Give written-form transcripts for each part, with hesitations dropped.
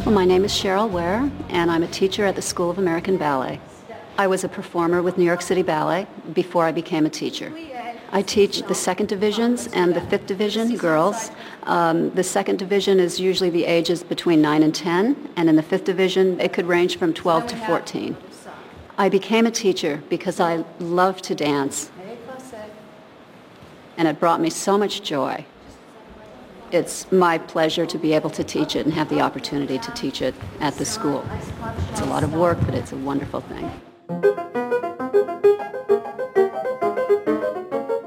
Well, my name is Cheryl Ware, and I'm a teacher at the School of American Ballet. I was a performer with New York City Ballet before I became a teacher. I teach the second divisions and the fifth division girls. The second division is usually the ages between 9 and 10, and in the fifth division it could range from 12 to 14. I became a teacher because I love to dance, and it brought me so much joy. It's my pleasure to be able to teach it and have the opportunity to teach it at the school. It's a lot of work, but it's a wonderful thing.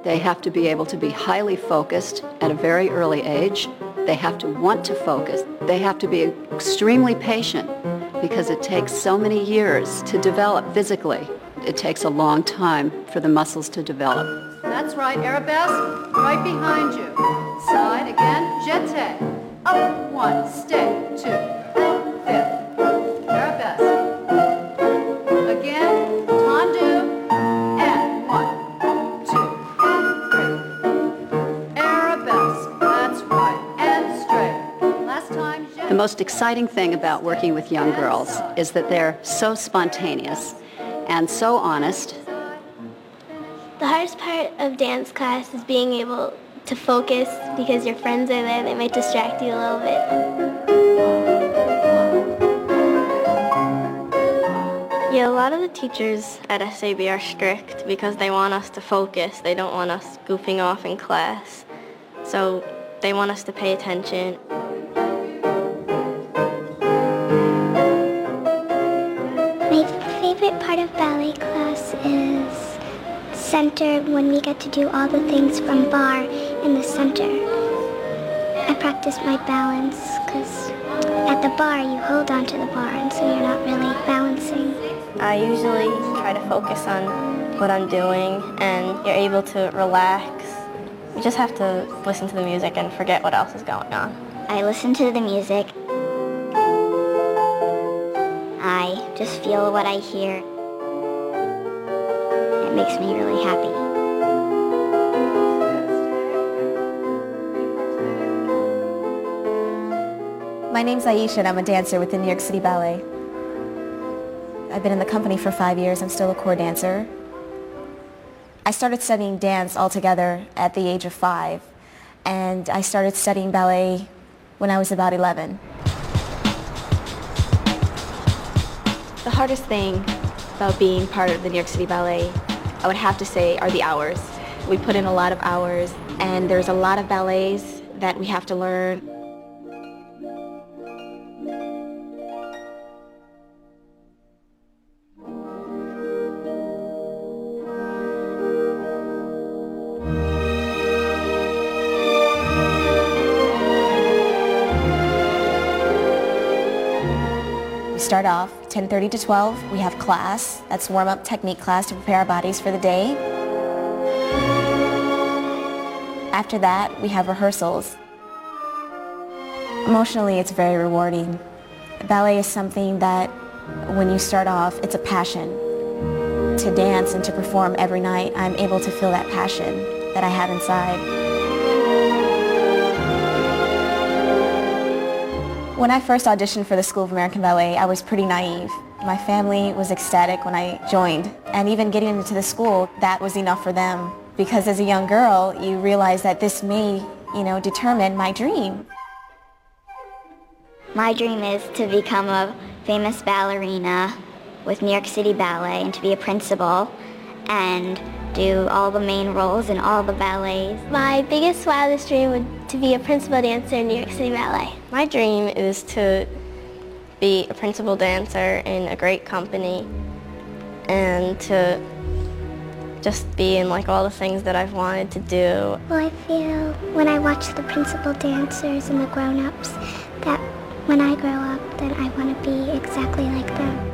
They have to be able to be highly focused at a very early age. They have to want to focus. They have to be extremely patient because it takes so many years to develop physically. It takes a long time for the muscles to develop. That's right, arabesque, right behind you. Side again, jeté. Up, one, stay, two, up, fifth. Arabesque. Again, tendu, and one, two, three. Arabesque, that's right, and straight. Last time, jeté. The most exciting thing about working with young girls is that they're so spontaneous and so honest. The hardest part of dance class is being able to focus because your friends are there. They might distract you a little bit. Yeah, a lot of the teachers at SAB are strict because they want us to focus. They don't want us goofing off in class. So they want us to pay attention. My favorite part of ballet class is center, when we get to do all the things from bar in the center. I practice my balance because at the bar you hold on to the bar and so you're not really balancing. I usually try to focus on what I'm doing and you're able to relax. You just have to listen to the music and forget what else is going on. I listen to the music. I just feel what I hear. It makes me really happy. My name's Aisha and I'm a dancer with the New York City Ballet. I've been in the company for 5 years. I'm still a core dancer. I started studying dance altogether at the age of 5, and I started studying ballet when I was about 11. The hardest thing about being part of the New York City Ballet, I would have to say, are the hours. We put in a lot of hours, and there's a lot of ballets that we have to learn. We start off 10:30 to 12. We have class. That's warm-up technique class to prepare our bodies for the day. After that, we have rehearsals. Emotionally, it's very rewarding. Ballet is something that, when you start off, it's a passion. To dance and to perform every night, I'm able to feel that passion that I have inside. When I first auditioned for the School of American Ballet, I was pretty naive. My family was ecstatic when I joined, and even getting into the school, that was enough for them. Because as a young girl, you realize that this may, determine my dream. My dream is to become a famous ballerina with New York City Ballet and to be a principal and do all the main roles in all the ballets. My biggest, wildest dream would to be a principal dancer in New York City Ballet. My dream is to be a principal dancer in a great company and to just be in all the things that I've wanted to do. Well, I feel when I watch the principal dancers and the grown-ups that when I grow up, then I want to be exactly like them.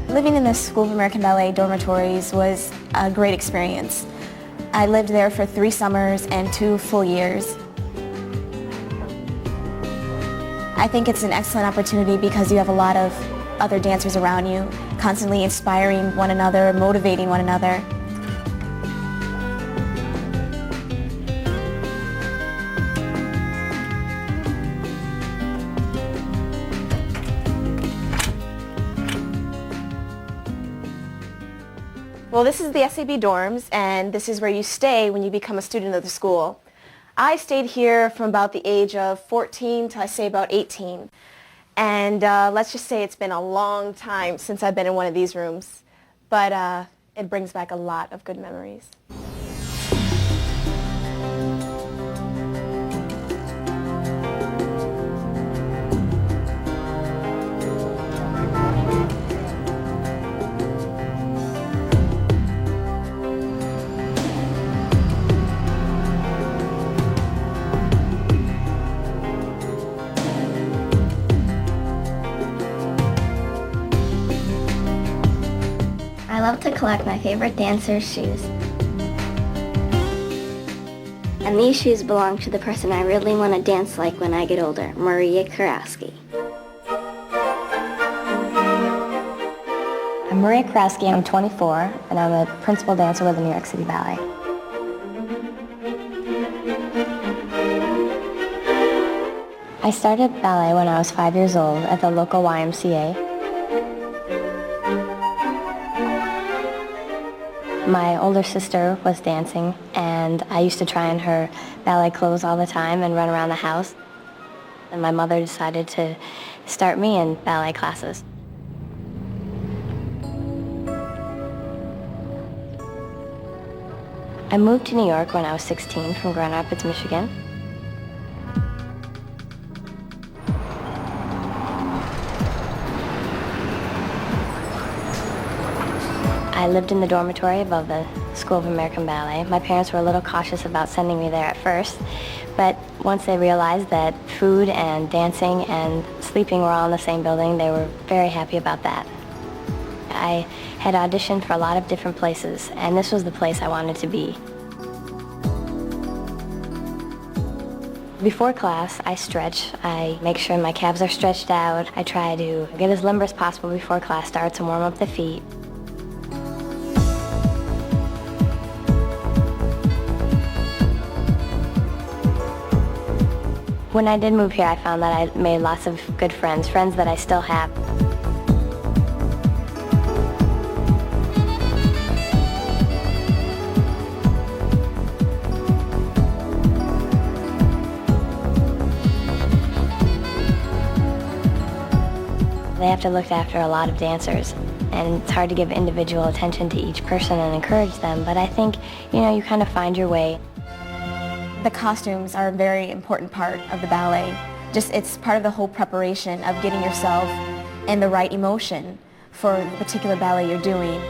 Living in the School of American Ballet dormitories was a great experience. I lived there for 3 summers and 2 full years. I think it's an excellent opportunity because you have a lot of other dancers around you, constantly inspiring one another, motivating one another. Well, this is the SAB dorms, and this is where you stay when you become a student of the school. I stayed here from about the age of 14 to I say about 18. And let's just say it's been a long time since I've been in one of these rooms. But it brings back a lot of good memories. I love to collect my favorite dancer's shoes. And these shoes belong to the person I really want to dance like when I get older, Maria Kurowski. I'm Maria Kurowski, I'm 24, and I'm a principal dancer with the New York City Ballet. I started ballet when I was 5 years old at the local YMCA. My older sister was dancing, and I used to try on her ballet clothes all the time and run around the house. And my mother decided to start me in ballet classes. I moved to New York when I was 16 from Grand Rapids, Michigan. I lived in the dormitory above the School of American Ballet. My parents were a little cautious about sending me there at first, but once they realized that food and dancing and sleeping were all in the same building, they were very happy about that. I had auditioned for a lot of different places, and this was the place I wanted to be. Before class, I stretch. I make sure my calves are stretched out. I try to get as limber as possible before class starts and warm up the feet. When I did move here, I found that I made lots of good friends, friends that I still have. They have to look after a lot of dancers, and it's hard to give individual attention to each person and encourage them, but I think, you kind of find your way. The costumes are a very important part of the ballet. It's part of the whole preparation of getting yourself in the right emotion for the particular ballet you're doing.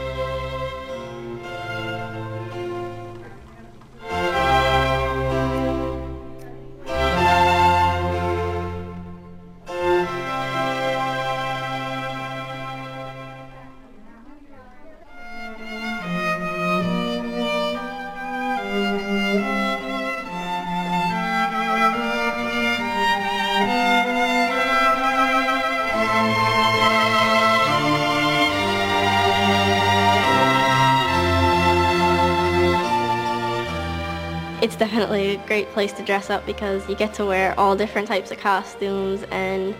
It's definitely a great place to dress up because you get to wear all different types of costumes and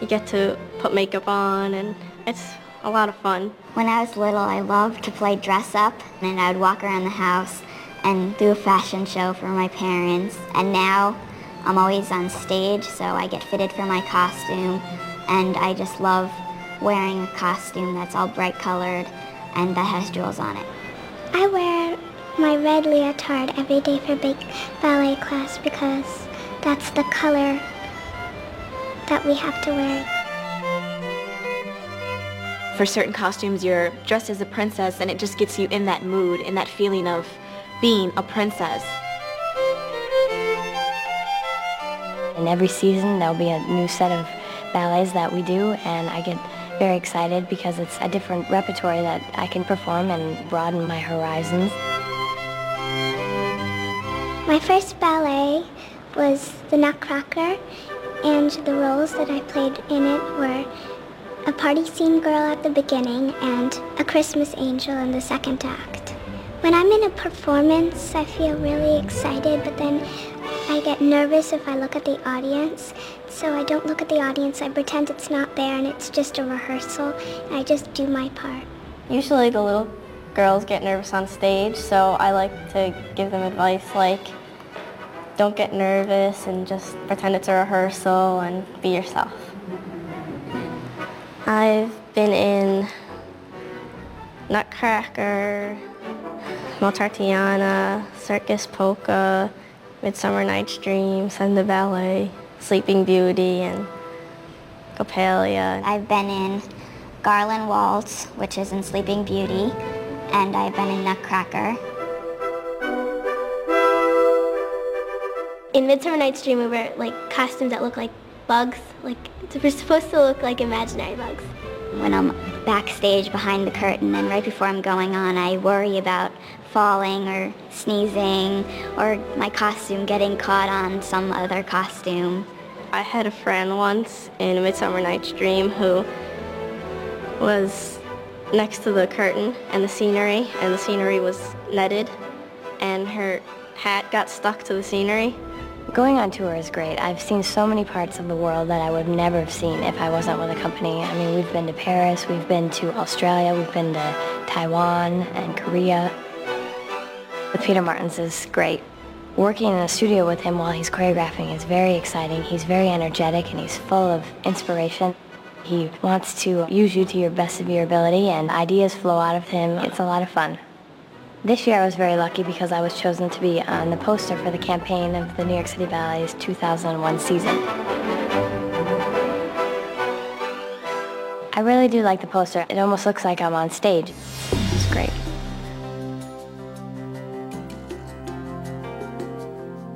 you get to put makeup on, and it's a lot of fun. When I was little, I loved to play dress up, and I would walk around the house and do a fashion show for my parents. And now I'm always on stage, so I get fitted for my costume, and I just love wearing a costume that's all bright colored and that has jewels on it. I wear my red leotard every day for ballet class because that's the color that we have to wear. For certain costumes, you're dressed as a princess, and it just gets you in that mood, in that feeling of being a princess. In every season, there'll be a new set of ballets that we do, and I get very excited because it's a different repertoire that I can perform and broaden my horizons. My first ballet was the Nutcracker, and the roles that I played in it were a party scene girl at the beginning and a Christmas angel in the second act. When I'm in a performance, I feel really excited, but then I get nervous if I look at the audience. So I don't look at the audience, I pretend it's not there and it's just a rehearsal, and I just do my part. Usually the little girls get nervous on stage, so I like to give them advice like, don't get nervous and just pretend it's a rehearsal and be yourself. I've been in Nutcracker, Mozartiana, Circus Polka, Midsummer Night's Dream, Send Ballet, Sleeping Beauty, and Coppelia. I've been in Garland Waltz, which is in Sleeping Beauty, and I've been in Nutcracker. In Midsummer Night's Dream, we wear like costumes that look like bugs. Like we're supposed to look like imaginary bugs. When I'm backstage behind the curtain and right before I'm going on, I worry about falling or sneezing or my costume getting caught on some other costume. I had a friend once in A Midsummer Night's Dream who was next to the curtain and the scenery was netted, and her hat got stuck to the scenery. Going on tour is great. I've seen so many parts of the world that I would never have seen if I wasn't with a company. I mean, we've been to Paris, we've been to Australia, we've been to Taiwan and Korea. With Peter Martins is great. Working in a studio with him while he's choreographing is very exciting. He's very energetic and he's full of inspiration. He wants to use you to your best of your ability and ideas flow out of him. It's a lot of fun. This year I was very lucky because I was chosen to be on the poster for the campaign of the New York City Ballet's 2001 season. I really do like the poster. It almost looks like I'm on stage.